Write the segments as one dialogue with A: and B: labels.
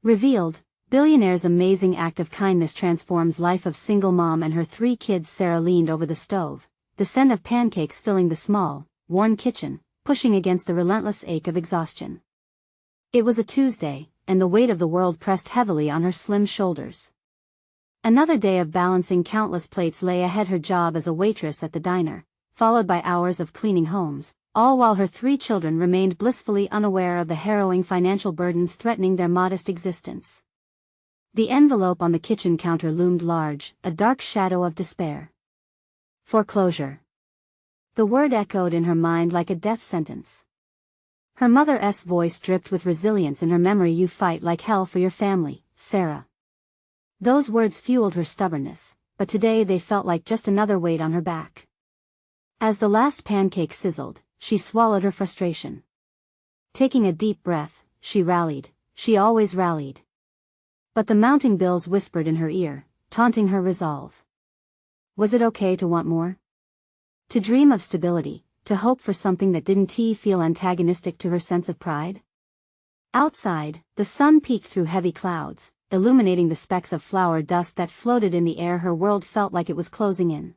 A: Revealed, Billionaire's amazing act of kindness transforms life of single mom and her 3 kids. Sarah leaned over the stove, the scent of pancakes filling the small, worn kitchen, pushing against the relentless ache of exhaustion. It was a Tuesday, and the weight of the world pressed heavily on her slim shoulders. Another day of balancing countless plates lay ahead. Her job as a waitress at the diner, followed by hours of cleaning homes, all while her 3 children remained blissfully unaware of the harrowing financial burdens threatening their modest existence. The envelope on the kitchen counter loomed large, a dark shadow of despair. Foreclosure. The word echoed in her mind like a death sentence. Her mother's voice dripped with resilience in her memory. "You fight like hell for your family, Sarah." Those words fueled her stubbornness, but today they felt like just another weight on her back. As the last pancake sizzled, she swallowed her frustration. Taking a deep breath, she rallied. She always rallied. But the mounting bills whispered in her ear, taunting her resolve. Was it okay to want more? To dream of stability, to hope for something that didn't feel antagonistic to her sense of pride? Outside, the sun peeked through heavy clouds, illuminating the specks of flour dust that floated in the air. Her world felt like it was closing in.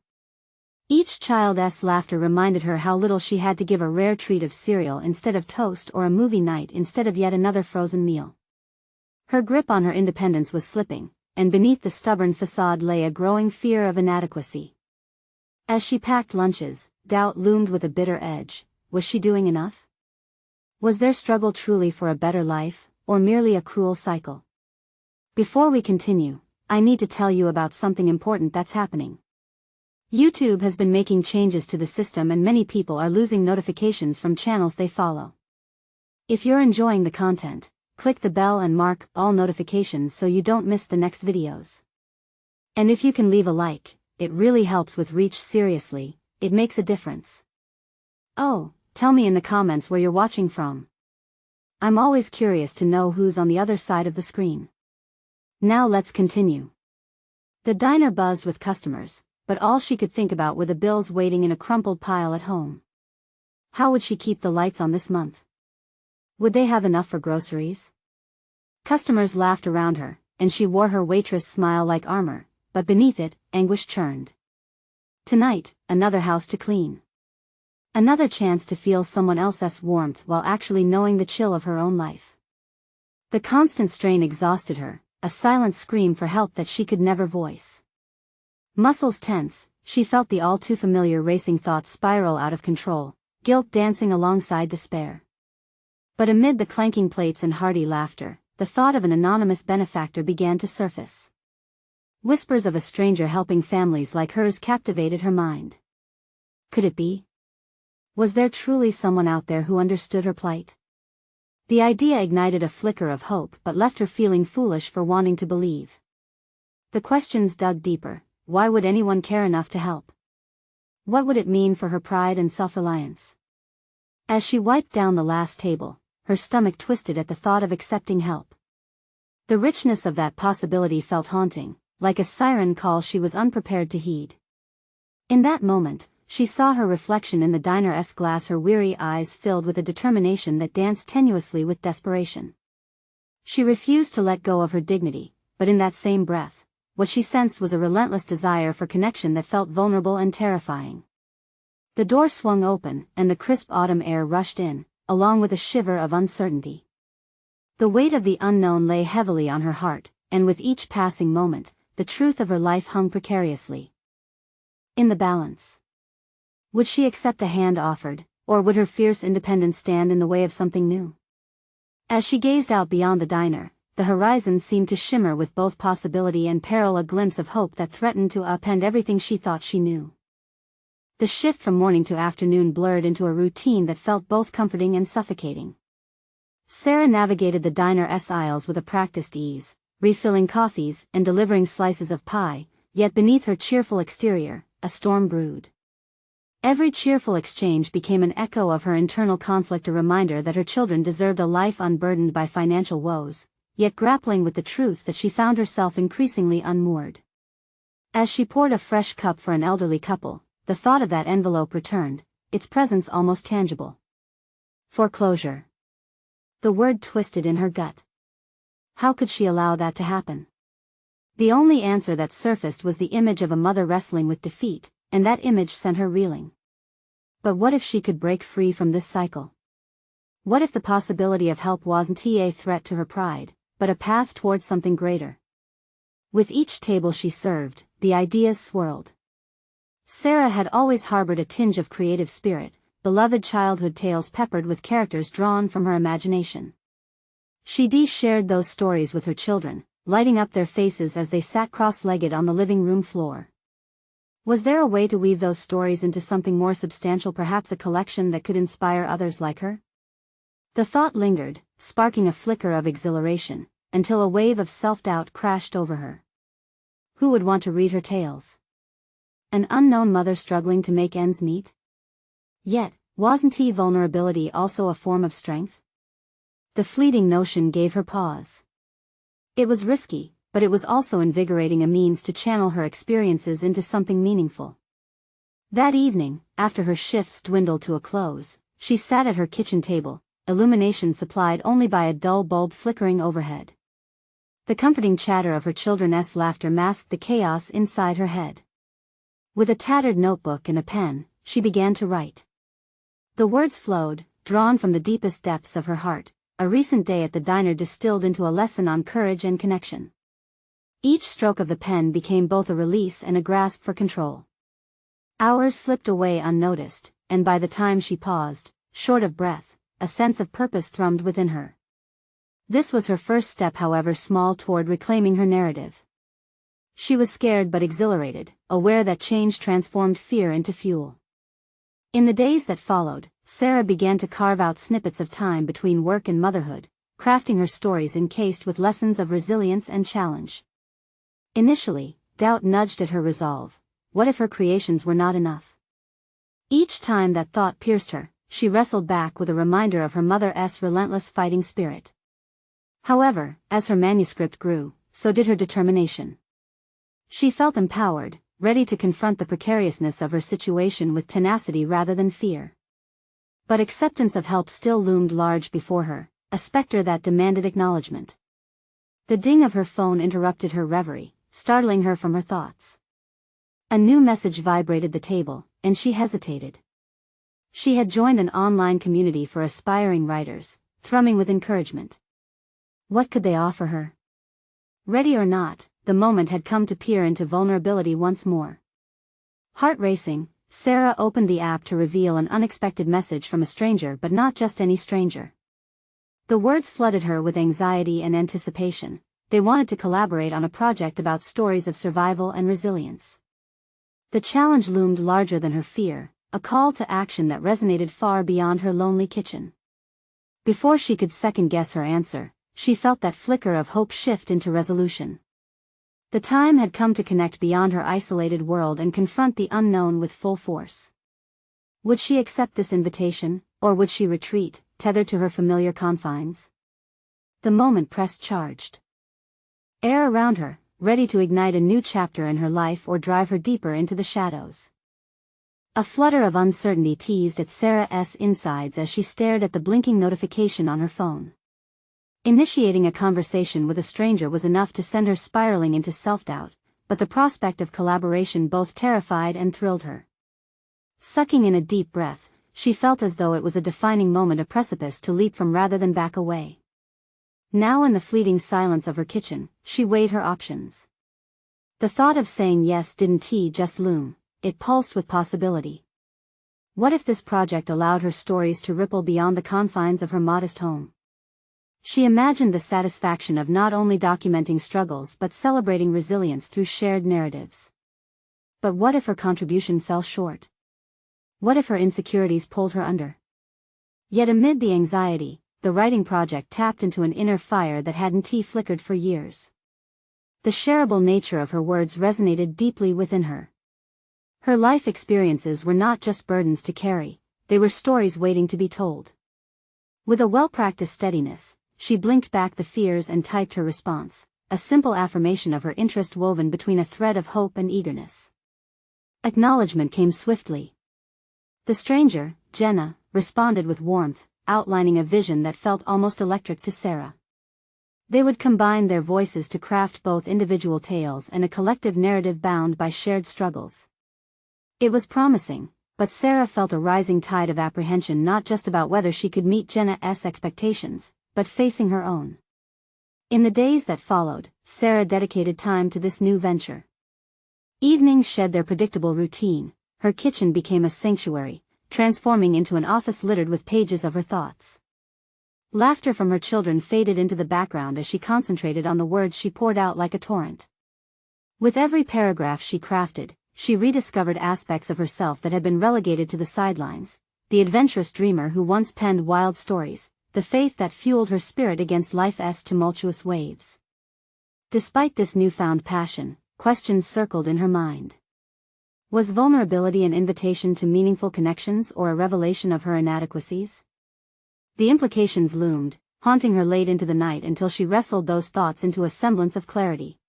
A: Each child's laughter reminded her how little she had to give: a rare treat of cereal instead of toast, or a movie night instead of yet another frozen meal. Her grip on her independence was slipping, and beneath the stubborn facade lay a growing fear of inadequacy. As she packed lunches, doubt loomed with a bitter edge. Was she doing enough? Was their struggle truly for a better life, or merely a cruel cycle? Before we continue, I need to tell you about something important that's happening. YouTube has been making changes to the system, and many people are losing notifications from channels they follow. If you're enjoying the content, click the bell and mark all notifications so you don't miss the next videos. And if you can leave a like, it really helps with reach. Seriously, it makes a difference. Oh, tell me in the comments where you're watching from. I'm always curious to know who's on the other side of the screen. Now let's continue. The diner buzzed with customers, but all she could think about were the bills waiting in a crumpled pile at home. How would she keep the lights on this month? Would they have enough for groceries? Customers laughed around her, and she wore her waitress smile like armor, but beneath it, anguish churned. Tonight, another house to clean. Another chance to feel someone else's warmth while actually knowing the chill of her own life. The constant strain exhausted her, a silent scream for help that she could never voice. Muscles tense, she felt the all-too-familiar racing thoughts spiral out of control, guilt dancing alongside despair. But amid the clanking plates and hearty laughter, the thought of an anonymous benefactor began to surface. Whispers of a stranger helping families like hers captivated her mind. Could it be? Was there truly someone out there who understood her plight? The idea ignited a flicker of hope but left her feeling foolish for wanting to believe. The questions dug deeper. Why would anyone care enough to help? What would it mean for her pride and self-reliance? As she wiped down the last table, her stomach twisted at the thought of accepting help. The richness of that possibility felt haunting, like a siren call she was unprepared to heed. In that moment, she saw her reflection in the diner's glass, her weary eyes filled with a determination that danced tenuously with desperation. She refused to let go of her dignity, but in that same breath, what she sensed was a relentless desire for connection that felt vulnerable and terrifying. The door swung open, and the crisp autumn air rushed in, along with a shiver of uncertainty. The weight of the unknown lay heavily on her heart, and with each passing moment, the truth of her life hung precariously in the balance. Would she accept a hand offered, or would her fierce independence stand in the way of something new? As she gazed out beyond the diner, the horizon seemed to shimmer with both possibility and peril, a glimpse of hope that threatened to upend everything she thought she knew. The shift from morning to afternoon blurred into a routine that felt both comforting and suffocating. Sarah navigated the diner's aisles with a practiced ease, refilling coffees and delivering slices of pie, yet beneath her cheerful exterior, a storm brewed. Every cheerful exchange became an echo of her internal conflict, a reminder that her children deserved a life unburdened by financial woes, yet grappling with the truth that she found herself increasingly unmoored. As she poured a fresh cup for an elderly couple, the thought of that envelope returned, its presence almost tangible. Foreclosure. The word twisted in her gut. How could she allow that to happen? The only answer that surfaced was the image of a mother wrestling with defeat, and that image sent her reeling. But what if she could break free from this cycle? What if the possibility of help wasn't a threat to her pride, but a path towards something greater? With each table she served, the ideas swirled. Sarah had always harbored a tinge of creative spirit, beloved childhood tales peppered with characters drawn from her imagination. She shared those stories with her children, lighting up their faces as they sat cross-legged on the living room floor. Was there a way to weave those stories into something more substantial, perhaps a collection that could inspire others like her? The thought lingered, sparking a flicker of exhilaration, until a wave of self-doubt crashed over her. Who would want to read her tales? An unknown mother struggling to make ends meet? Yet, wasn't vulnerability also a form of strength? The fleeting notion gave her pause. It was risky, but it was also invigorating, a means to channel her experiences into something meaningful. That evening, after her shifts dwindled to a close, she sat at her kitchen table, illumination supplied only by a dull bulb flickering overhead. The comforting chatter of her children's laughter masked the chaos inside her head. With a tattered notebook and a pen, she began to write. The words flowed, drawn from the deepest depths of her heart, a recent day at the diner distilled into a lesson on courage and connection. Each stroke of the pen became both a release and a grasp for control. Hours slipped away unnoticed, and by the time she paused, short of breath, a sense of purpose thrummed within her. This was her first step, however small, toward reclaiming her narrative. She was scared but exhilarated, aware that change transformed fear into fuel. In the days that followed, Sarah began to carve out snippets of time between work and motherhood, crafting her stories encased with lessons of resilience and challenge. Initially, doubt nudged at her resolve. What if her creations were not enough? Each time that thought pierced her, she wrestled back with a reminder of her mother's relentless fighting spirit. However, as her manuscript grew, so did her determination. She felt empowered, ready to confront the precariousness of her situation with tenacity rather than fear. But acceptance of help still loomed large before her, a specter that demanded acknowledgement. The ding of her phone interrupted her reverie, startling her from her thoughts. A new message vibrated the table, and she hesitated. She had joined an online community for aspiring writers, thrumming with encouragement. What could they offer her? Ready or not, the moment had come to peer into vulnerability once more. Heart racing, Sarah opened the app to reveal an unexpected message from a stranger, but not just any stranger. The words flooded her with anxiety and anticipation. They wanted to collaborate on a project about stories of survival and resilience. The challenge loomed larger than her fear, a call to action that resonated far beyond her lonely kitchen. Before she could second-guess her answer, she felt that flicker of hope shift into resolution. The time had come to connect beyond her isolated world and confront the unknown with full force. Would she accept this invitation, or would she retreat, tethered to her familiar confines? The moment pressed charged. Air around her, ready to ignite a new chapter in her life or drive her deeper into the shadows. A flutter of uncertainty teased at Sarah's insides as she stared at the blinking notification on her phone. Initiating a conversation with a stranger was enough to send her spiraling into self-doubt, but the prospect of collaboration both terrified and thrilled her. Sucking in a deep breath, she felt as though it was a defining moment, a precipice to leap from rather than back away. Now, in the fleeting silence of her kitchen, she weighed her options. The thought of saying yes didn't just loom, it pulsed with possibility. What if this project allowed her stories to ripple beyond the confines of her modest home? She imagined the satisfaction of not only documenting struggles but celebrating resilience through shared narratives. But what if her contribution fell short? What if her insecurities pulled her under? Yet amid the anxiety, the writing project tapped into an inner fire that hadn't flickered for years. The shareable nature of her words resonated deeply within her. Her life experiences were not just burdens to carry, they were stories waiting to be told. With a well-practiced steadiness, she blinked back the fears and typed her response, a simple affirmation of her interest woven between a thread of hope and eagerness. Acknowledgement came swiftly. The stranger, Jenna, responded with warmth, outlining a vision that felt almost electric to Sarah. They would combine their voices to craft both individual tales and a collective narrative bound by shared struggles. It was promising, but Sarah felt a rising tide of apprehension, not just about whether she could meet Jenna's expectations, but facing her own. In the days that followed, Sarah dedicated time to this new venture. Evenings shed their predictable routine. Her kitchen became a sanctuary, transforming into an office littered with pages of her thoughts. Laughter from her children faded into the background as she concentrated on the words she poured out like a torrent. With every paragraph she crafted, she rediscovered aspects of herself that had been relegated to the sidelines: the adventurous dreamer who once penned wild stories, the faith that fueled her spirit against life's tumultuous waves. Despite this newfound passion, questions circled in her mind. Was vulnerability an invitation to meaningful connections or a revelation of her inadequacies? The implications loomed, haunting her late into the night until she wrestled those thoughts into a semblance of clarity.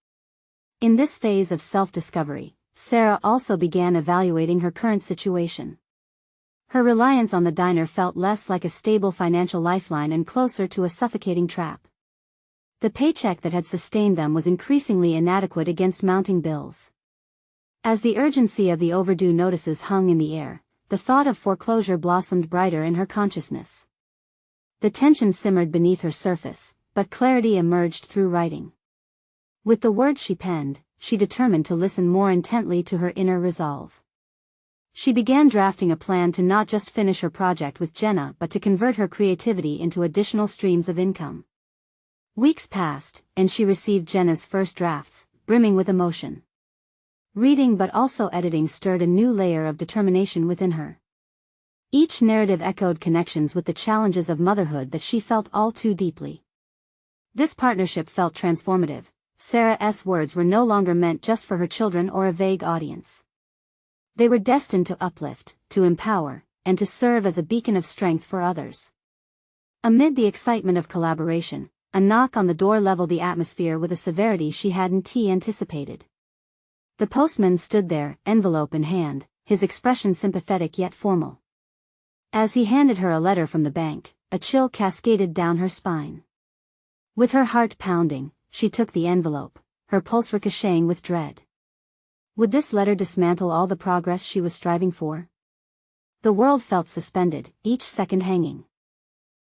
A: In this phase of self-discovery, Sarah also began evaluating her current situation. Her reliance on the diner felt less like a stable financial lifeline and closer to a suffocating trap. The paycheck that had sustained them was increasingly inadequate against mounting bills. As the urgency of the overdue notices hung in the air, the thought of foreclosure blossomed brighter in her consciousness. The tension simmered beneath her surface, but clarity emerged through writing. With the words she penned, she determined to listen more intently to her inner resolve. She began drafting a plan to not just finish her project with Jenna but to convert her creativity into additional streams of income. Weeks passed, and she received Jenna's first drafts, brimming with emotion. Reading but also editing stirred a new layer of determination within her. Each narrative echoed connections with the challenges of motherhood that she felt all too deeply. This partnership felt transformative. Sarah's words were no longer meant just for her children or a vague audience. They were destined to uplift, to empower, and to serve as a beacon of strength for others. Amid the excitement of collaboration, a knock on the door leveled the atmosphere with a severity she hadn't anticipated. The postman stood there, envelope in hand, his expression sympathetic yet formal. As he handed her a letter from the bank, a chill cascaded down her spine. With her heart pounding, she took the envelope, her pulse ricocheting with dread. Would this letter dismantle all the progress she was striving for? The world felt suspended, each second hanging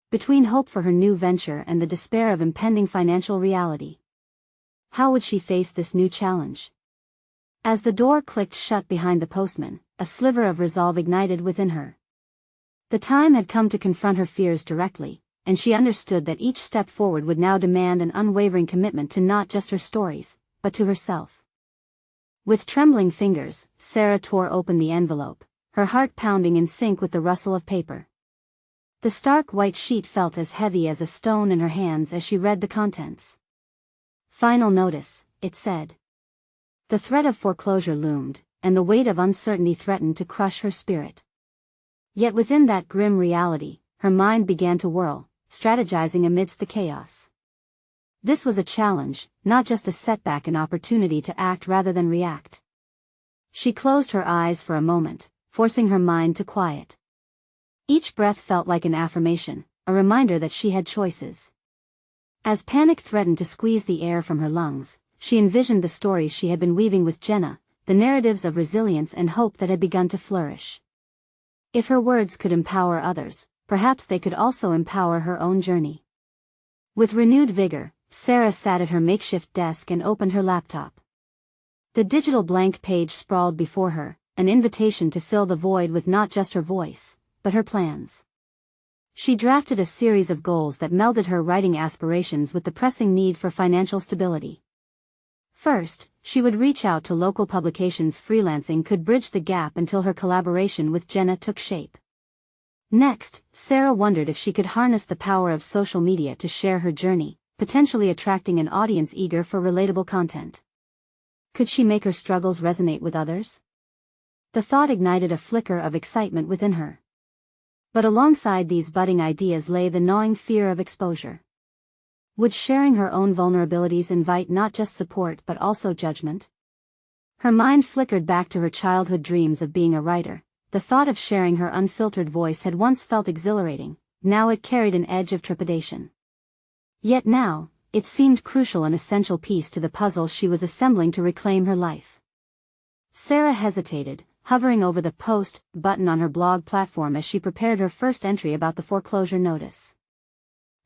A: between hope for her new venture and the despair of impending financial reality. How would she face this new challenge? As the door clicked shut behind the postman, a sliver of resolve ignited within her. The time had come to confront her fears directly, and she understood that each step forward would now demand an unwavering commitment to not just her stories, but to herself. With trembling fingers, Sarah tore open the envelope, her heart pounding in sync with the rustle of paper. The stark white sheet felt as heavy as a stone in her hands as she read the contents. Final notice, it said. The threat of foreclosure loomed, and the weight of uncertainty threatened to crush her spirit. Yet within that grim reality, her mind began to whirl, strategizing amidst the chaos. This was a challenge, not just a setback, an opportunity to act rather than react. She closed her eyes for a moment, forcing her mind to quiet. Each breath felt like an affirmation, a reminder that she had choices. As panic threatened to squeeze the air from her lungs, she envisioned the stories she had been weaving with Jenna, the narratives of resilience and hope that had begun to flourish. If her words could empower others, perhaps they could also empower her own journey. With renewed vigor, Sarah sat at her makeshift desk and opened her laptop. The digital blank page sprawled before her, an invitation to fill the void with not just her voice, but her plans. She drafted a series of goals that melded her writing aspirations with the pressing need for financial stability. First, she would reach out to local publications. Freelancing could bridge the gap until her collaboration with Jenna took shape. Next, Sarah wondered if she could harness the power of social media to share her journey, potentially attracting an audience eager for relatable content. Could she make her struggles resonate with others? The thought ignited a flicker of excitement within her. But alongside these budding ideas lay the gnawing fear of exposure. Would sharing her own vulnerabilities invite not just support but also judgment? Her mind flickered back to her childhood dreams of being a writer. The thought of sharing her unfiltered voice had once felt exhilarating, now it carried an edge of trepidation. Yet now, it seemed crucial and essential piece to the puzzle she was assembling to reclaim her life. Sarah hesitated, hovering over the post button on her blog platform as she prepared her first entry about the foreclosure notice.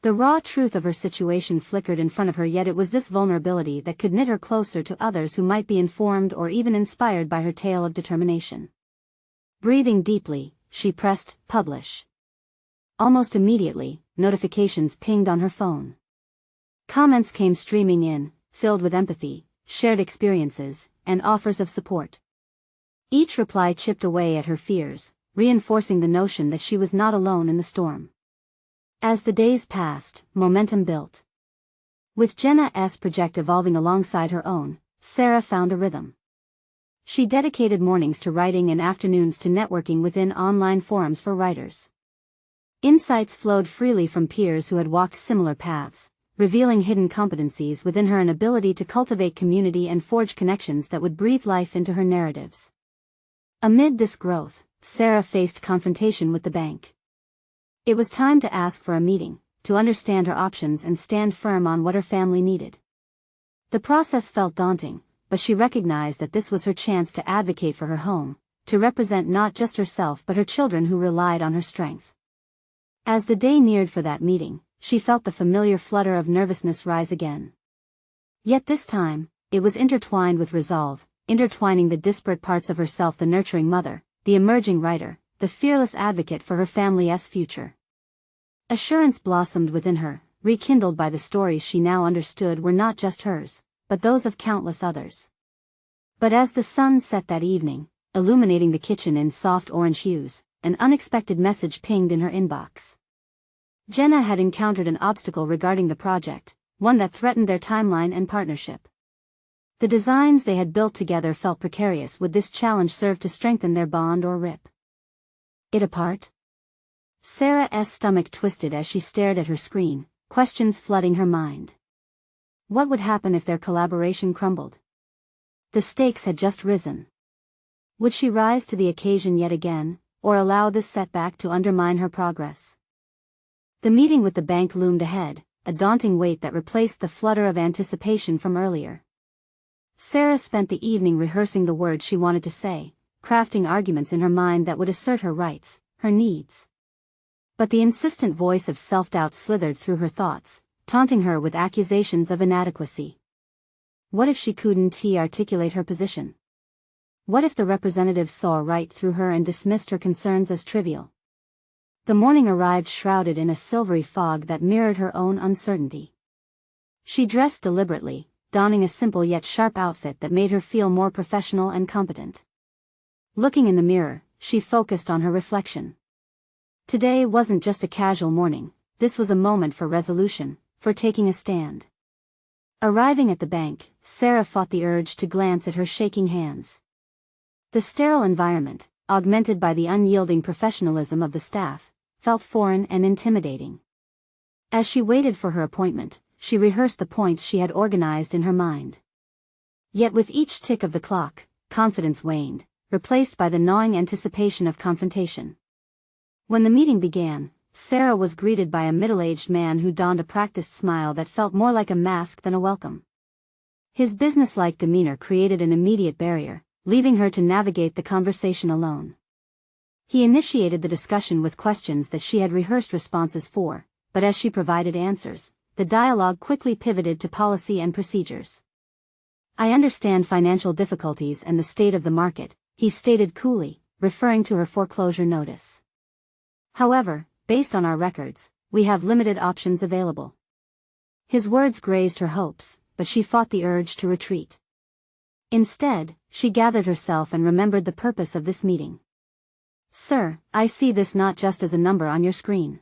A: The raw truth of her situation flickered in front of her, yet it was this vulnerability that could knit her closer to others who might be informed or even inspired by her tale of determination. Breathing deeply, she pressed publish. Almost immediately, notifications pinged on her phone. Comments came streaming in, filled with empathy, shared experiences, and offers of support. Each reply chipped away at her fears, reinforcing the notion that she was not alone in the storm. As the days passed, momentum built. With Jenna's project evolving alongside her own, Sarah found a rhythm. She dedicated mornings to writing and afternoons to networking within online forums for writers. Insights flowed freely from peers who had walked similar paths, revealing hidden competencies within her and ability to cultivate community and forge connections that would breathe life into her narratives. Amid this growth, Sarah faced confrontation with the bank. It was time to ask for a meeting, to understand her options and stand firm on what her family needed. The process felt daunting, but she recognized that this was her chance to advocate for her home, to represent not just herself but her children who relied on her strength. As the day neared for that meeting, she felt the familiar flutter of nervousness rise again. Yet this time, it was intertwined with resolve, intertwining the disparate parts of herself: the nurturing mother, the emerging writer, the fearless advocate for her family's future. Assurance blossomed within her, rekindled by the stories she now understood were not just hers, but those of countless others. But as the sun set that evening, illuminating the kitchen in soft orange hues, an unexpected message pinged in her inbox. Jenna had encountered an obstacle regarding the project, one that threatened their timeline and partnership. The designs they had built together felt precarious. Would this challenge serve to strengthen their bond or rip it apart? Sarah's stomach twisted as she stared at her screen, questions flooding her mind. What would happen if their collaboration crumbled? The stakes had just risen. Would she rise to the occasion yet again, or allow this setback to undermine her progress? The meeting with the bank loomed ahead, a daunting weight that replaced the flutter of anticipation from earlier. Sarah spent the evening rehearsing the words she wanted to say, crafting arguments in her mind that would assert her rights, her needs. But the insistent voice of self-doubt slithered through her thoughts, taunting her with accusations of inadequacy. What if she couldn't articulate her position? What if the representative saw right through her and dismissed her concerns as trivial? The morning arrived shrouded in a silvery fog that mirrored her own uncertainty. She dressed deliberately, donning a simple yet sharp outfit that made her feel more professional and competent. Looking in the mirror, she focused on her reflection. Today wasn't just a casual morning, this was a moment for resolution, for taking a stand. Arriving at the bank, Sarah fought the urge to glance at her shaking hands. The sterile environment, augmented by the unyielding professionalism of the staff, felt foreign and intimidating. As she waited for her appointment, she rehearsed the points she had organized in her mind. Yet with each tick of the clock, confidence waned, replaced by the gnawing anticipation of confrontation. When the meeting began, Sarah was greeted by a middle-aged man who donned a practiced smile that felt more like a mask than a welcome. His businesslike demeanor created an immediate barrier, leaving her to navigate the conversation alone. He initiated the discussion with questions that she had rehearsed responses for, but as she provided answers, the dialogue quickly pivoted to policy and procedures. "I understand financial difficulties and the state of the market," he stated coolly, referring to her foreclosure notice. "However, based on our records, we have limited options available." His words grazed her hopes, but she fought the urge to retreat. Instead, she gathered herself and remembered the purpose of this meeting. "Sir, I see this not just as a number on your screen.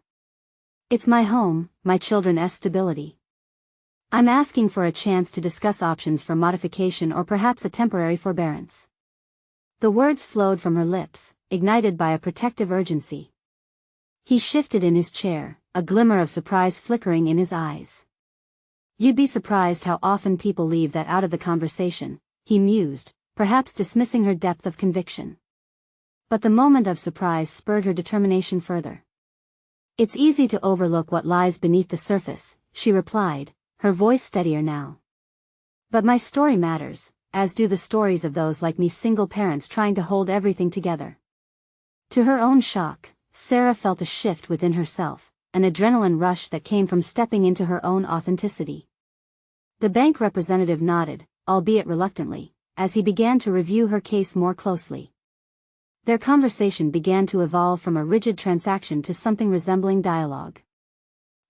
A: It's my home, my children's stability. I'm asking for a chance to discuss options for modification or perhaps a temporary forbearance." The words flowed from her lips, ignited by a protective urgency. He shifted in his chair, a glimmer of surprise flickering in his eyes. "You'd be surprised how often people leave that out of the conversation," he mused, perhaps dismissing her depth of conviction. But the moment of surprise spurred her determination further. "It's easy to overlook what lies beneath the surface," she replied, her voice steadier now. But my story matters, as do the stories of those like me, single parents trying to hold everything together. To her own shock, Sarah felt a shift within herself, an adrenaline rush that came from stepping into her own authenticity. The bank representative nodded, albeit reluctantly, as he began to review her case more closely. Their conversation began to evolve from a rigid transaction to something resembling dialogue.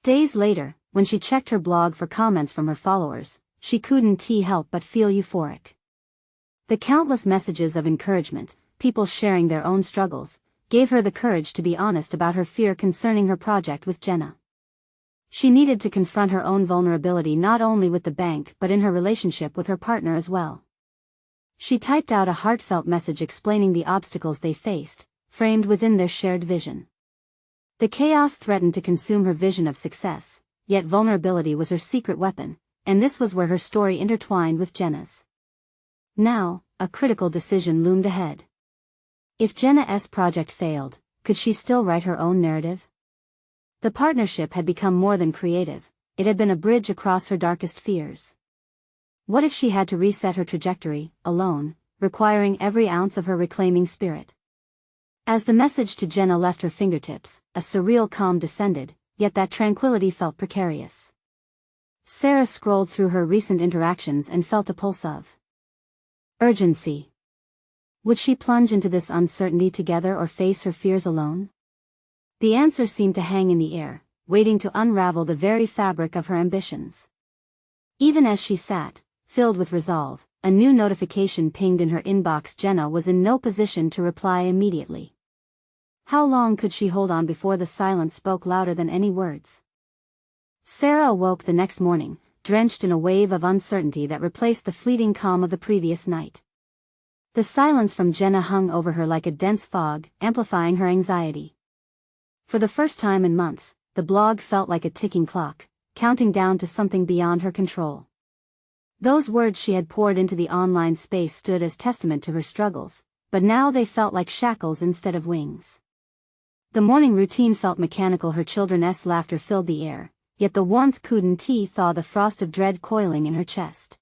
A: Days later, when she checked her blog for comments from her followers, she couldn't help but feel euphoric. The countless messages of encouragement, people sharing their own struggles, gave her the courage to be honest about her fear concerning her project with Jenna. She needed to confront her own vulnerability not only with the bank but in her relationship with her partner as well. She typed out a heartfelt message explaining the obstacles they faced, framed within their shared vision. The chaos threatened to consume her vision of success, yet vulnerability was her secret weapon, and this was where her story intertwined with Jenna's. Now, a critical decision loomed ahead. If Jenna's project failed, could she still write her own narrative? The partnership had become more than creative, it had been a bridge across her darkest fears. What if she had to reset her trajectory, alone, requiring every ounce of her reclaiming spirit? As the message to Jenna left her fingertips, a surreal calm descended, yet that tranquility felt precarious. Sarah scrolled through her recent interactions and felt a pulse of urgency. Would she plunge into this uncertainty together or face her fears alone? The answer seemed to hang in the air, waiting to unravel the very fabric of her ambitions. Even as she sat, filled with resolve, a new notification pinged in her inbox. Jenna was in no position to reply immediately. How long could she hold on before the silence spoke louder than any words? Sarah awoke the next morning, drenched in a wave of uncertainty that replaced the fleeting calm of the previous night. The silence from Jenna hung over her like a dense fog, amplifying her anxiety. For the first time in months, the blog felt like a ticking clock, counting down to something beyond her control. Those words she had poured into the online space stood as testament to her struggles, but now they felt like shackles instead of wings. The morning routine felt mechanical, her children's laughter filled the air, yet the warmth couldn't thaw the frost of dread coiling in her chest.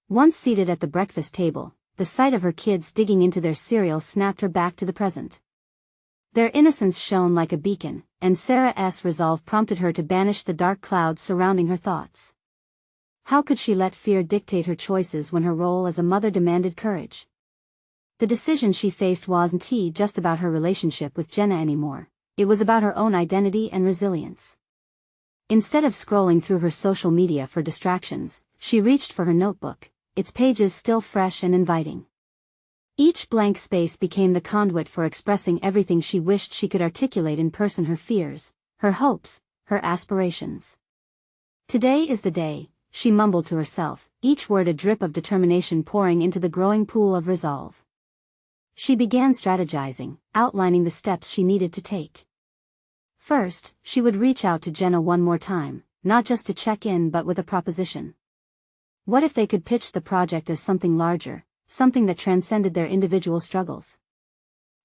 A: Once seated at the breakfast table, the sight of her kids digging into their cereal snapped her back to the present. Their innocence shone like a beacon, and Sarah's resolve prompted her to banish the dark clouds surrounding her thoughts. How could she let fear dictate her choices when her role as a mother demanded courage? The decision she faced wasn't just about her relationship with Jenna anymore, it was about her own identity and resilience. Instead of scrolling through her social media for distractions, she reached for her notebook, its pages still fresh and inviting. Each blank space became the conduit for expressing everything she wished she could articulate in person: her fears, her hopes, her aspirations. Today is the day, she mumbled to herself, each word a drip of determination pouring into the growing pool of resolve. She began strategizing, outlining the steps she needed to take. First, she would reach out to Jenna one more time, not just to check in but with a proposition. What if they could pitch the project as something larger, something that transcended their individual struggles?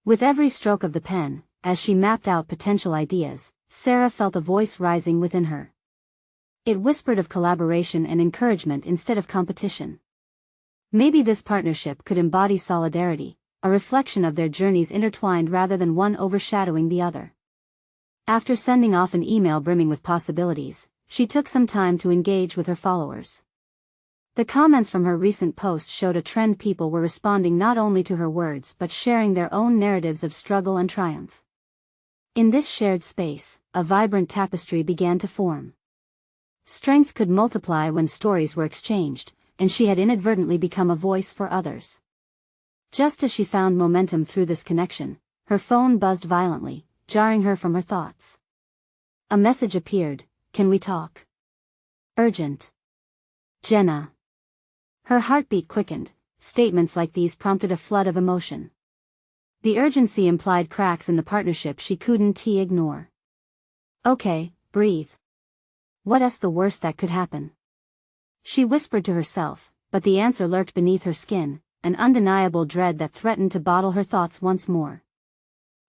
A: With every stroke of the pen, as she mapped out potential ideas, Sarah felt a voice rising within her. It whispered of collaboration and encouragement instead of competition. Maybe this partnership could embody solidarity, a reflection of their journeys intertwined rather than one overshadowing the other. After sending off an email brimming with possibilities, she took some time to engage with her followers. The comments from her recent post showed a trend: people were responding not only to her words but sharing their own narratives of struggle and triumph. In this shared space, a vibrant tapestry began to form. Strength could multiply when stories were exchanged, and she had inadvertently become a voice for others. Just as she found momentum through this connection, her phone buzzed violently, jarring her from her thoughts. A message appeared: "Can we talk? Urgent. Jenna." Her heartbeat quickened. Statements like these prompted a flood of emotion. The urgency implied cracks in the partnership she couldn't ignore. "Okay, breathe. What's the worst that could happen?" she whispered to herself, but the answer lurked beneath her skin, an undeniable dread that threatened to bottle her thoughts once more.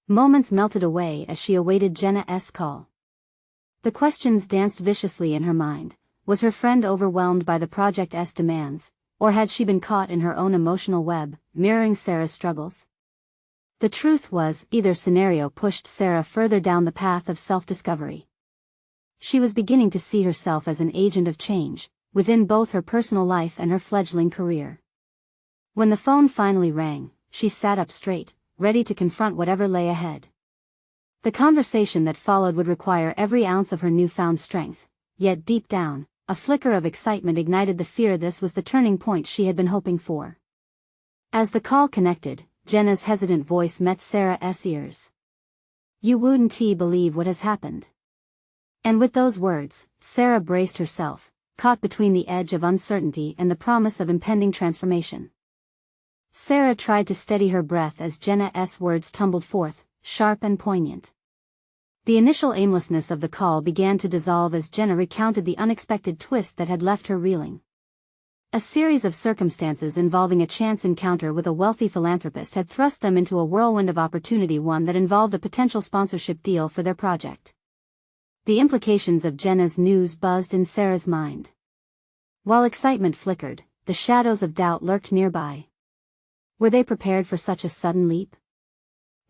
A: Moments melted away as she awaited Jenna's call. The questions danced viciously in her mind. Was her friend overwhelmed by the project's demands, or had she been caught in her own emotional web, mirroring Sarah's struggles? The truth was, either scenario pushed Sarah further down the path of self-discovery. She was beginning to see herself as an agent of change, within both her personal life and her fledgling career. When the phone finally rang, she sat up straight, ready to confront whatever lay ahead. The conversation that followed would require every ounce of her newfound strength, yet deep down, a flicker of excitement ignited the fear this was the turning point she had been hoping for. As the call connected, Jenna's hesitant voice met Sarah's ears. "You wouldn't believe what has happened." And with those words, Sarah braced herself, caught between the edge of uncertainty and the promise of impending transformation. Sarah tried to steady her breath as Jenna's words tumbled forth, sharp and poignant. The initial aimlessness of the call began to dissolve as Jenna recounted the unexpected twist that had left her reeling. A series of circumstances involving a chance encounter with a wealthy philanthropist had thrust them into a whirlwind of opportunity, one that involved a potential sponsorship deal for their project. The implications of Jenna's news buzzed in Sarah's mind. While excitement flickered, the shadows of doubt lurked nearby. Were they prepared for such a sudden leap?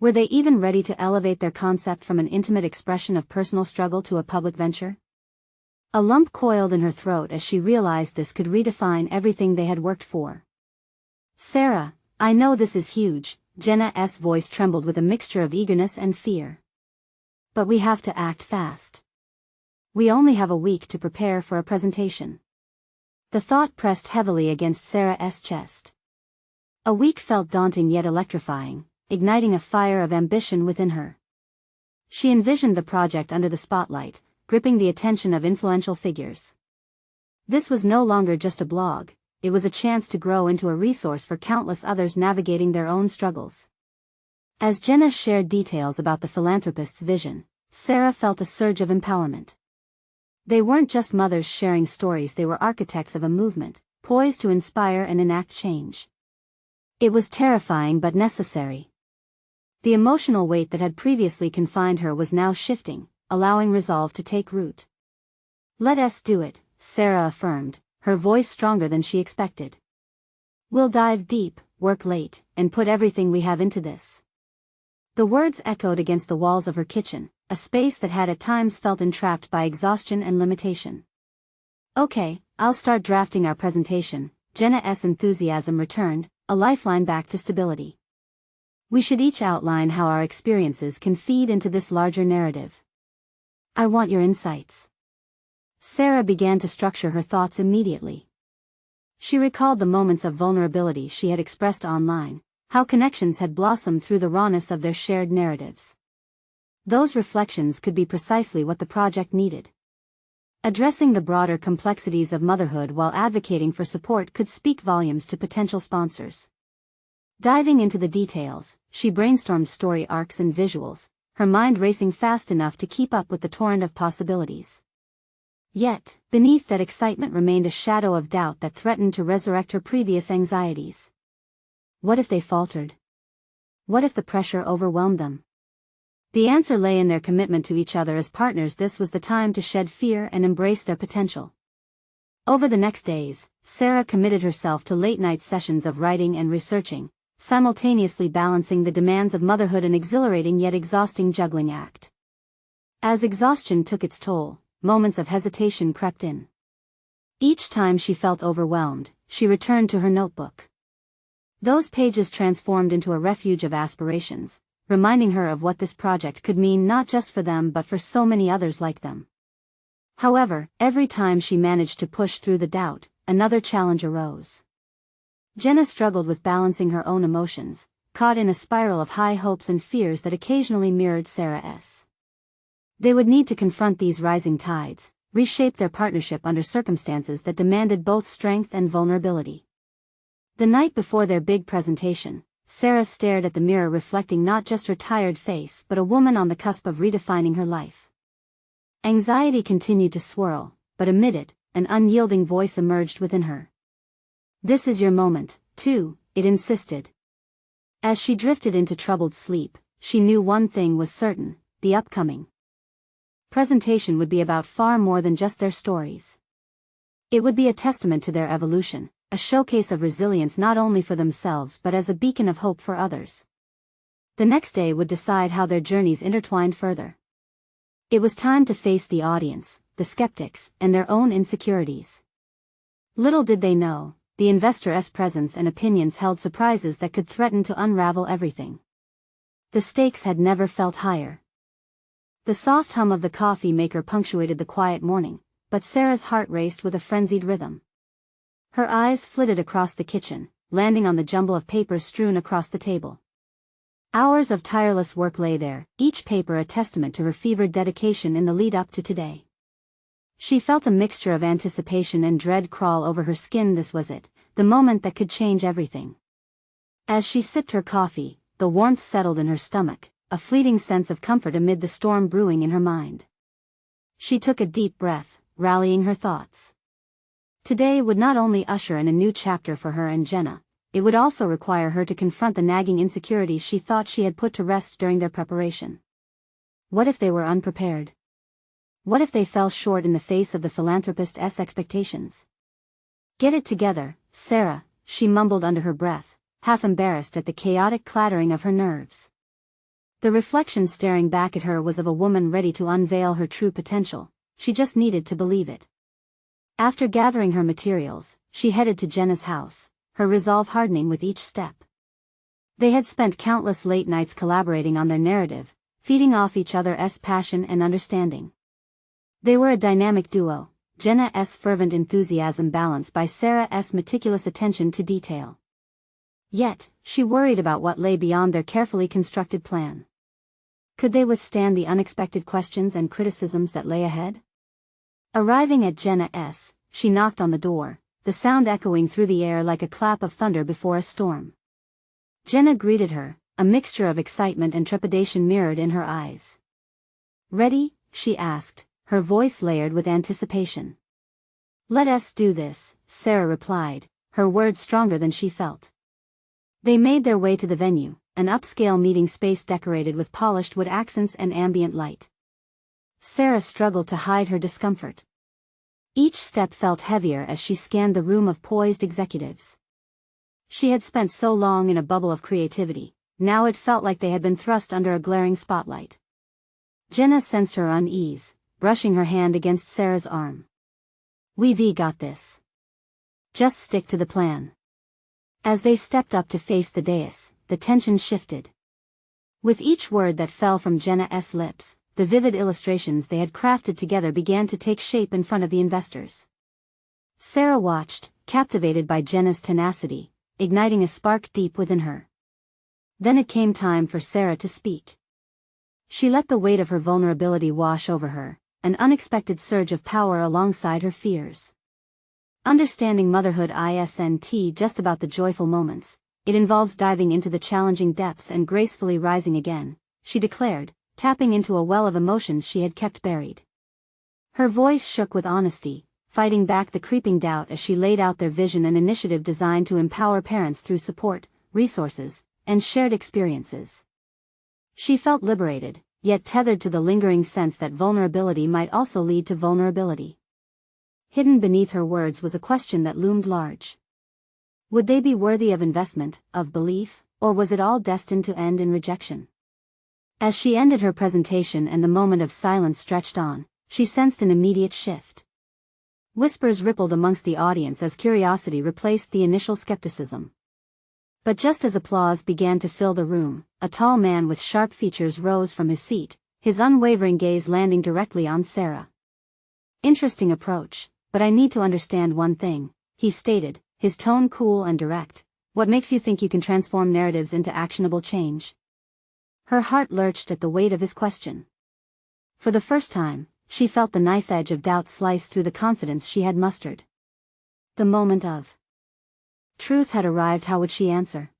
A: Were they even ready to elevate their concept from an intimate expression of personal struggle to a public venture? A lump coiled in her throat as she realized this could redefine everything they had worked for. "Sarah, I know this is huge," Jenna's voice trembled with a mixture of eagerness and fear. "But we have to act fast. We only have a week to prepare for a presentation." The thought pressed heavily against Sarah's chest. A week felt daunting yet electrifying, igniting a fire of ambition within her. She envisioned the project under the spotlight, gripping the attention of influential figures. This was no longer just a blog, it was a chance to grow into a resource for countless others navigating their own struggles. As Jenna shared details about the philanthropist's vision, Sarah felt a surge of empowerment. They weren't just mothers sharing stories, they were architects of a movement, poised to inspire and enact change. It was terrifying but necessary. The emotional weight that had previously confined her was now shifting, allowing resolve to take root. "Let us do it," Sarah affirmed, her voice stronger than she expected. "We'll dive deep, work late, and put everything we have into this." The words echoed against the walls of her kitchen, a space that had at times felt entrapped by exhaustion and limitation. "Okay, I'll start drafting our presentation," Jenna's enthusiasm returned, a lifeline back to stability. "We should each outline how our experiences can feed into this larger narrative. I want your insights." Sarah began to structure her thoughts immediately. She recalled the moments of vulnerability she had expressed online, how connections had blossomed through the rawness of their shared narratives. Those reflections could be precisely what the project needed. Addressing the broader complexities of motherhood while advocating for support could speak volumes to potential sponsors. Diving into the details, she brainstormed story arcs and visuals, her mind racing fast enough to keep up with the torrent of possibilities. Yet, beneath that excitement remained a shadow of doubt that threatened to resurrect her previous anxieties. What if they faltered? What if the pressure overwhelmed them? The answer lay in their commitment to each other as partners. This was the time to shed fear and embrace their potential. Over the next days, Sarah committed herself to late-night sessions of writing and researching, simultaneously balancing the demands of motherhood, an exhilarating yet exhausting juggling act. As exhaustion took its toll, moments of hesitation crept in. Each time she felt overwhelmed, she returned to her notebook. Those pages transformed into a refuge of aspirations, reminding her of what this project could mean not just for them but for so many others like them. However, every time she managed to push through the doubt, another challenge arose. Jenna struggled with balancing her own emotions, caught in a spiral of high hopes and fears that occasionally mirrored Sarah's. They would need to confront these rising tides, reshape their partnership under circumstances that demanded both strength and vulnerability. The night before their big presentation, Sarah stared at the mirror, reflecting not just her tired face but a woman on the cusp of redefining her life. Anxiety continued to swirl, but amid it, an unyielding voice emerged within her. "This is your moment, too," it insisted. As she drifted into troubled sleep, she knew one thing was certain: the upcoming presentation would be about far more than just their stories. It would be a testament to their evolution, a showcase of resilience not only for themselves but as a beacon of hope for others. The next day would decide how their journeys intertwined further. It was time to face the audience, the skeptics, and their own insecurities. Little did they know, the investor's presence and opinions held surprises that could threaten to unravel everything. The stakes had never felt higher. The soft hum of the coffee maker punctuated the quiet morning, but Sarah's heart raced with a frenzied rhythm. Her eyes flitted across the kitchen, landing on the jumble of papers strewn across the table. Hours of tireless work lay there, each paper a testament to her fevered dedication in the lead-up to today. She felt a mixture of anticipation and dread crawl over her skin. This was it, the moment that could change everything. As she sipped her coffee, the warmth settled in her stomach, a fleeting sense of comfort amid the storm brewing in her mind. She took a deep breath, rallying her thoughts. Today would not only usher in a new chapter for her and Jenna, it would also require her to confront the nagging insecurities she thought she had put to rest during their preparation. What if they were unprepared? What if they fell short in the face of the philanthropist's expectations? Get it together, Sarah, she mumbled under her breath, half embarrassed at the chaotic clattering of her nerves. The reflection staring back at her was of a woman ready to unveil her true potential. She just needed to believe it. After gathering her materials, she headed to Jenna's house, her resolve hardening with each step. They had spent countless late nights collaborating on their narrative, feeding off each other's passion and understanding. They were a dynamic duo, Jenna's fervent enthusiasm balanced by Sarah's meticulous attention to detail. Yet, she worried about what lay beyond their carefully constructed plan. Could they withstand the unexpected questions and criticisms that lay ahead? Arriving at Jenna's, she knocked on the door, the sound echoing through the air like a clap of thunder before a storm. Jenna greeted her, a mixture of excitement and trepidation mirrored in her eyes. "Ready?" she asked, her voice layered with anticipation. "Let us do this," Sarah replied, her words stronger than she felt. They made their way to the venue, an upscale meeting space decorated with polished wood accents and ambient light. Sarah struggled to hide her discomfort. Each step felt heavier as she scanned the room of poised executives. She had spent so long in a bubble of creativity, now it felt like they had been thrust under a glaring spotlight. Jenna sensed her unease, brushing her hand against Sarah's arm. "We've got this. Just stick to the plan." As they stepped up to face the dais, the tension shifted. With each word that fell from Jenna's lips, the vivid illustrations they had crafted together began to take shape in front of the investors. Sarah watched, captivated by Jenna's tenacity, igniting a spark deep within her. Then it came time for Sarah to speak. She let the weight of her vulnerability wash over her, an unexpected surge of power alongside her fears. Understanding motherhood isn't just about the joyful moments, it involves diving into the challenging depths and gracefully rising again, she declared, tapping into a well of emotions she had kept buried. Her voice shook with honesty, fighting back the creeping doubt as she laid out their vision, an initiative designed to empower parents through support, resources, and shared experiences. She felt liberated, yet tethered to the lingering sense that vulnerability might also lead to vulnerability. Hidden beneath her words was a question that loomed large. Would they be worthy of investment, of belief, or was it all destined to end in rejection? As she ended her presentation and the moment of silence stretched on, she sensed an immediate shift. Whispers rippled amongst the audience as curiosity replaced the initial skepticism. But just as applause began to fill the room, a tall man with sharp features rose from his seat, his unwavering gaze landing directly on Sarah. "Interesting approach, but I need to understand one thing," he stated, his tone cool and direct. "What makes you think you can transform narratives into actionable change?" Her heart lurched at the weight of his question. For the first time, she felt the knife edge of doubt slice through the confidence she had mustered. The moment of truth had arrived. How would she answer?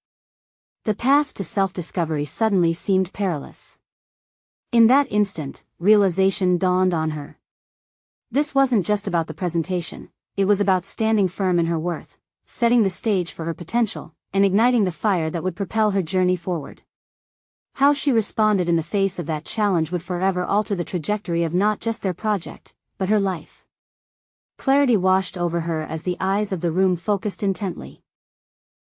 A: The path to self-discovery suddenly seemed perilous. In that instant, realization dawned on her. This wasn't just about the presentation, it was about standing firm in her worth, setting the stage for her potential, and igniting the fire that would propel her journey forward. How she responded in the face of that challenge would forever alter the trajectory of not just their project, but her life. Clarity washed over her as the eyes of the room focused intently.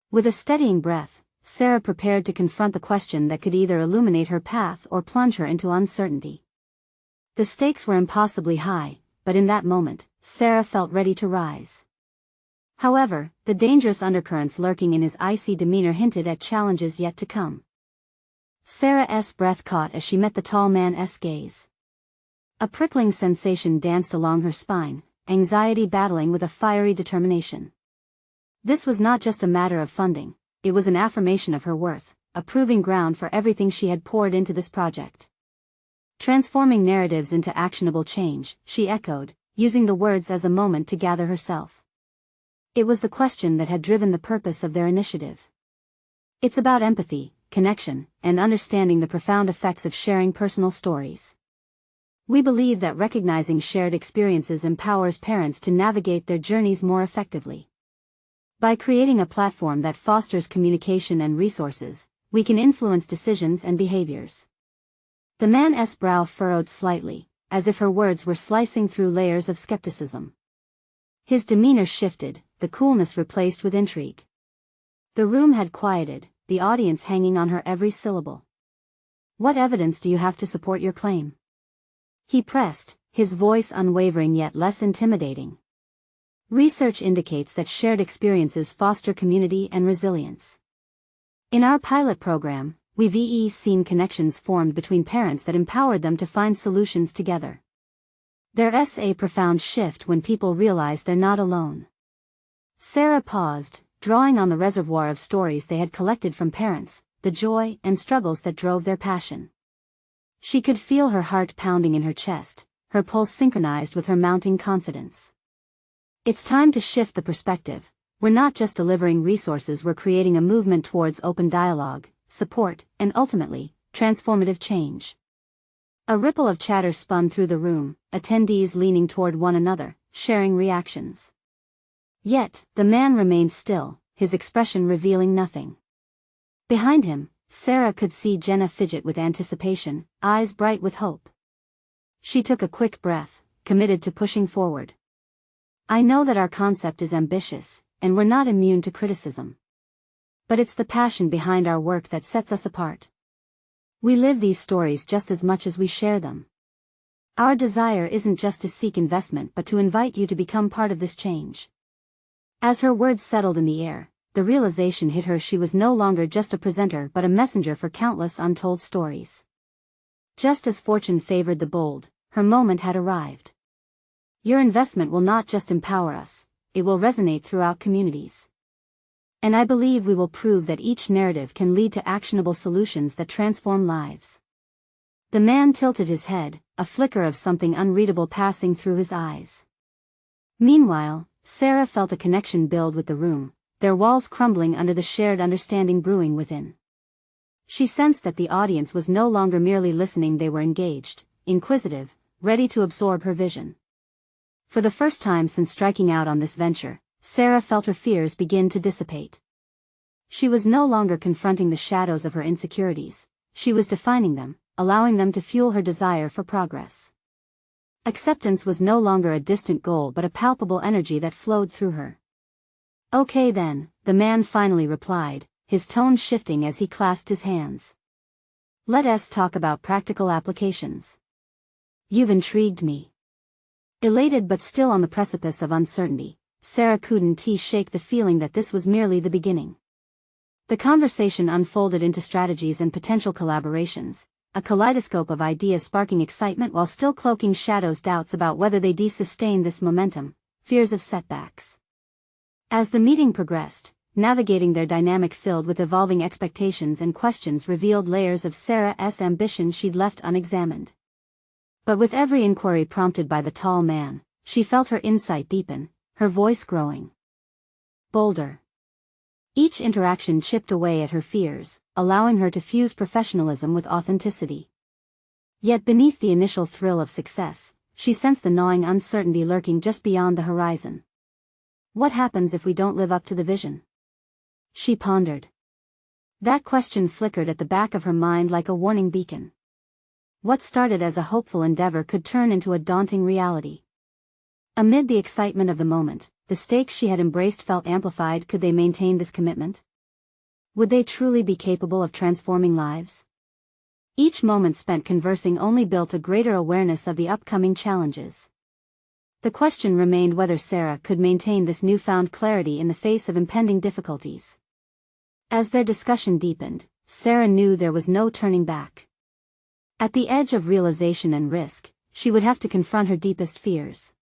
A: With a steadying breath, Sarah prepared to confront the question that could either illuminate her path or plunge her into uncertainty. The stakes were impossibly high, but in that moment, Sarah felt ready to rise. However, the dangerous undercurrents lurking in his icy demeanor hinted at challenges yet to come. Sarah's breath caught as she met the tall man's gaze. A prickling sensation danced along her spine, anxiety battling with a fiery determination. This was not just a matter of funding, it was an affirmation of her worth, a proving ground for everything she had poured into this project. Transforming narratives into actionable change, she echoed, using the words as a moment to gather herself. It was the question that had driven the purpose of their initiative. It's about empathy, connection, and understanding the profound effects of sharing personal stories. We believe that recognizing shared experiences empowers parents to navigate their journeys more effectively. By creating a platform that fosters communication and resources, we can influence decisions and behaviors. The man's brow furrowed slightly, as if her words were slicing through layers of skepticism. His demeanor shifted, the coolness replaced with intrigue. The room had quieted, the audience hanging on her every syllable. What evidence do you have to support your claim? He pressed, his voice unwavering yet less intimidating. Research indicates that shared experiences foster community and resilience. In our pilot program, we've seen connections formed between parents that empowered them to find solutions together. There's a profound shift when people realize they're not alone. Sarah paused, drawing on the reservoir of stories they had collected from parents, the joy and struggles that drove their passion. She could feel her heart pounding in her chest, her pulse synchronized with her mounting confidence. It's time to shift the perspective. We're not just delivering resources, we're creating a movement towards open dialogue, support, and ultimately, transformative change. A ripple of chatter spun through the room, attendees leaning toward one another, sharing reactions. Yet, the man remained still, his expression revealing nothing. Behind him, Sarah could see Jenna fidget with anticipation, eyes bright with hope. She took a quick breath, committed to pushing forward. I know that our concept is ambitious, and we're not immune to criticism. But it's the passion behind our work that sets us apart. We live these stories just as much as we share them. Our desire isn't just to seek investment but to invite you to become part of this change. As her words settled in the air, the realization hit her she was no longer just a presenter but a messenger for countless untold stories. Just as fortune favored the bold, her moment had arrived. Your investment will not just empower us, it will resonate throughout communities. And I believe we will prove that each narrative can lead to actionable solutions that transform lives. The man tilted his head, a flicker of something unreadable passing through his eyes. Meanwhile, Sarah felt a connection build with the room, their walls crumbling under the shared understanding brewing within. She sensed that the audience was no longer merely listening, they were engaged, inquisitive, ready to absorb her vision. For the first time since striking out on this venture, Sarah felt her fears begin to dissipate. She was no longer confronting the shadows of her insecurities, she was defining them, allowing them to fuel her desire for progress. Acceptance was no longer a distant goal but a palpable energy that flowed through her. Okay then, the man finally replied, his tone shifting as he clasped his hands. Let's talk about practical applications. You've intrigued me. Elated but still on the precipice of uncertainty, Sarah couldn't shake the feeling that this was merely the beginning. The conversation unfolded into strategies and potential collaborations, a kaleidoscope of ideas sparking excitement while still cloaking shadows, doubts about whether they'd sustain this momentum, fears of setbacks. As the meeting progressed, navigating their dynamic filled with evolving expectations and questions revealed layers of Sarah's ambition she'd left unexamined. But with every inquiry prompted by the tall man, she felt her insight deepen, her voice growing bolder. Each interaction chipped away at her fears, allowing her to fuse professionalism with authenticity. Yet beneath the initial thrill of success, she sensed the gnawing uncertainty lurking just beyond the horizon. What happens if we don't live up to the vision? She pondered. That question flickered at the back of her mind like a warning beacon. What started as a hopeful endeavor could turn into a daunting reality. Amid the excitement of the moment, the stakes she had embraced felt amplified. Could they maintain this commitment? Would they truly be capable of transforming lives? Each moment spent conversing only built a greater awareness of the upcoming challenges. The question remained whether Sarah could maintain this newfound clarity in the face of impending difficulties. As their discussion deepened, Sarah knew there was no turning back. At the edge of realization and risk, she would have to confront her deepest fears.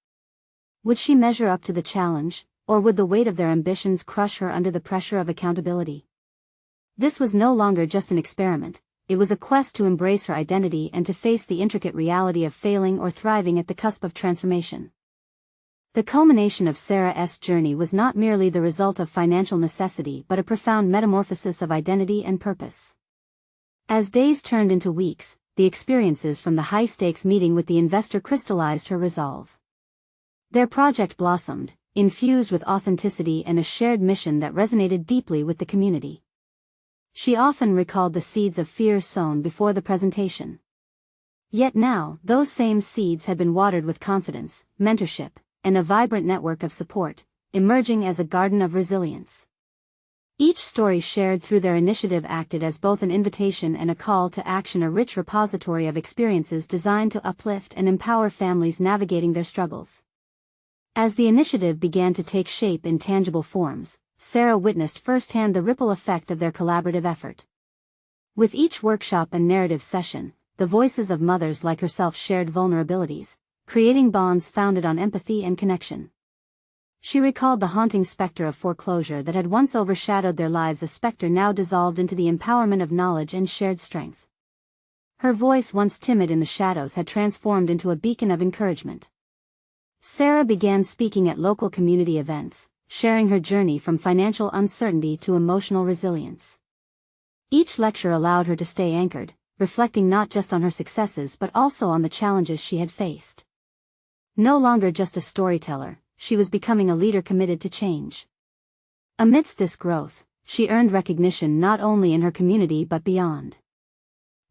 A: Would she measure up to the challenge, or would the weight of their ambitions crush her under the pressure of accountability? This was no longer just an experiment, it was a quest to embrace her identity and to face the intricate reality of failing or thriving at the cusp of transformation. The culmination of Sarah's journey was not merely the result of financial necessity but a profound metamorphosis of identity and purpose. As days turned into weeks, the experiences from the high-stakes meeting with the investor crystallized her resolve. Their project blossomed, infused with authenticity and a shared mission that resonated deeply with the community. She often recalled the seeds of fear sown before the presentation. Yet now, those same seeds had been watered with confidence, mentorship, and a vibrant network of support, emerging as a garden of resilience. Each story shared through their initiative acted as both an invitation and a call to action, a rich repository of experiences designed to uplift and empower families navigating their struggles. As the initiative began to take shape in tangible forms, Sarah witnessed firsthand the ripple effect of their collaborative effort. With each workshop and narrative session, the voices of mothers like herself shared vulnerabilities, creating bonds founded on empathy and connection. She recalled the haunting specter of foreclosure that had once overshadowed their lives, a specter now dissolved into the empowerment of knowledge and shared strength. Her voice, once timid in the shadows, had transformed into a beacon of encouragement. Sarah began speaking at local community events, sharing her journey from financial uncertainty to emotional resilience. Each lecture allowed her to stay anchored, reflecting not just on her successes but also on the challenges she had faced. No longer just a storyteller, she was becoming a leader committed to change. Amidst this growth, she earned recognition not only in her community but beyond.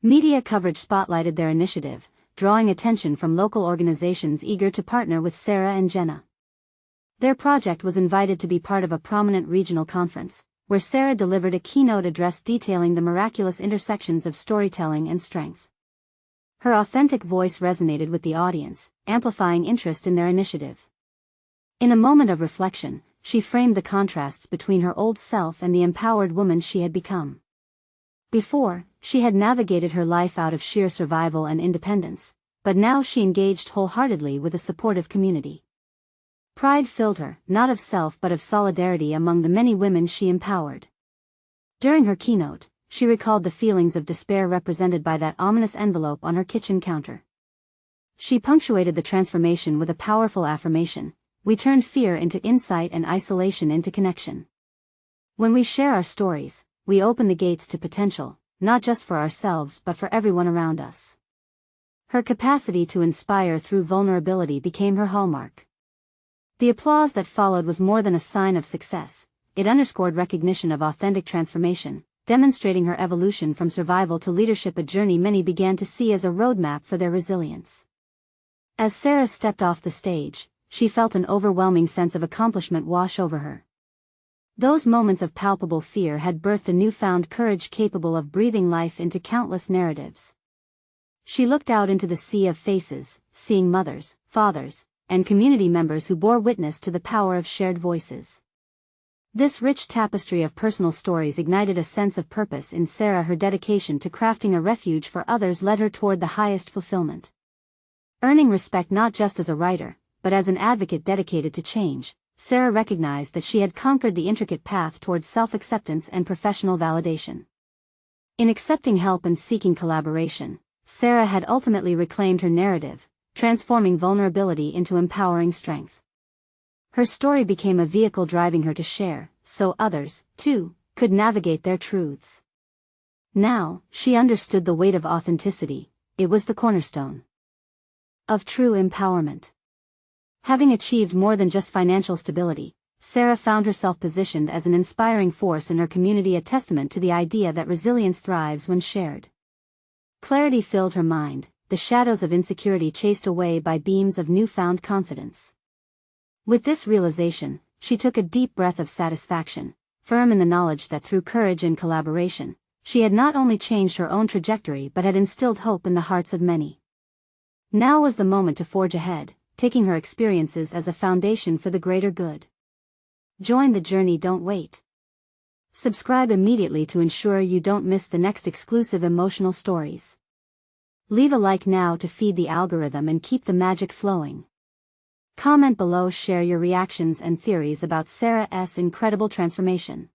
A: Media coverage spotlighted their initiative, drawing attention from local organizations eager to partner with Sarah and Jenna. Their project was invited to be part of a prominent regional conference, where Sarah delivered a keynote address detailing the miraculous intersections of storytelling and strength. Her authentic voice resonated with the audience, amplifying interest in their initiative. In a moment of reflection, she framed the contrasts between her old self and the empowered woman she had become. Before, she had navigated her life out of sheer survival and independence, but now she engaged wholeheartedly with a supportive community. Pride filled her, not of self but of solidarity among the many women she empowered. During her keynote, she recalled the feelings of despair represented by that ominous envelope on her kitchen counter. She punctuated the transformation with a powerful affirmation: "We turn fear into insight and isolation into connection. When we share our stories, we open the gates to potential, not just for ourselves but for everyone around us." Her capacity to inspire through vulnerability became her hallmark. The applause that followed was more than a sign of success, it underscored recognition of authentic transformation, demonstrating her evolution from survival to leadership, a journey many began to see as a roadmap for their resilience. As Sarah stepped off the stage, she felt an overwhelming sense of accomplishment wash over her. Those moments of palpable fear had birthed a newfound courage capable of breathing life into countless narratives. She looked out into the sea of faces, seeing mothers, fathers, and community members who bore witness to the power of shared voices. This rich tapestry of personal stories ignited a sense of purpose in Sarah. Her dedication to crafting a refuge for others led her toward the highest fulfillment. Earning respect not just as a writer, but as an advocate dedicated to change, Sarah recognized that she had conquered the intricate path toward self-acceptance and professional validation. In accepting help and seeking collaboration, Sarah had ultimately reclaimed her narrative, transforming vulnerability into empowering strength. Her story became a vehicle driving her to share, so others, too, could navigate their truths. Now, she understood the weight of authenticity. It was the cornerstone of true empowerment. Having achieved more than just financial stability, Sarah found herself positioned as an inspiring force in her community, a testament to the idea that resilience thrives when shared. Clarity filled her mind, the shadows of insecurity chased away by beams of newfound confidence. With this realization, she took a deep breath of satisfaction, firm in the knowledge that through courage and collaboration, she had not only changed her own trajectory but had instilled hope in the hearts of many. Now was the moment to forge ahead, taking her experiences as a foundation for the greater good. Join the journey, don't wait. Subscribe immediately to ensure you don't miss the next exclusive emotional stories. Leave a like now to feed the algorithm and keep the magic flowing. Comment below, share your reactions and theories about Sarah's incredible transformation.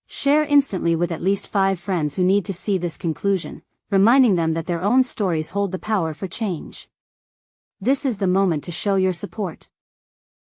A: Share instantly with at least 5 friends who need to see this conclusion, reminding them that their own stories hold the power for change. This is the moment to show your support.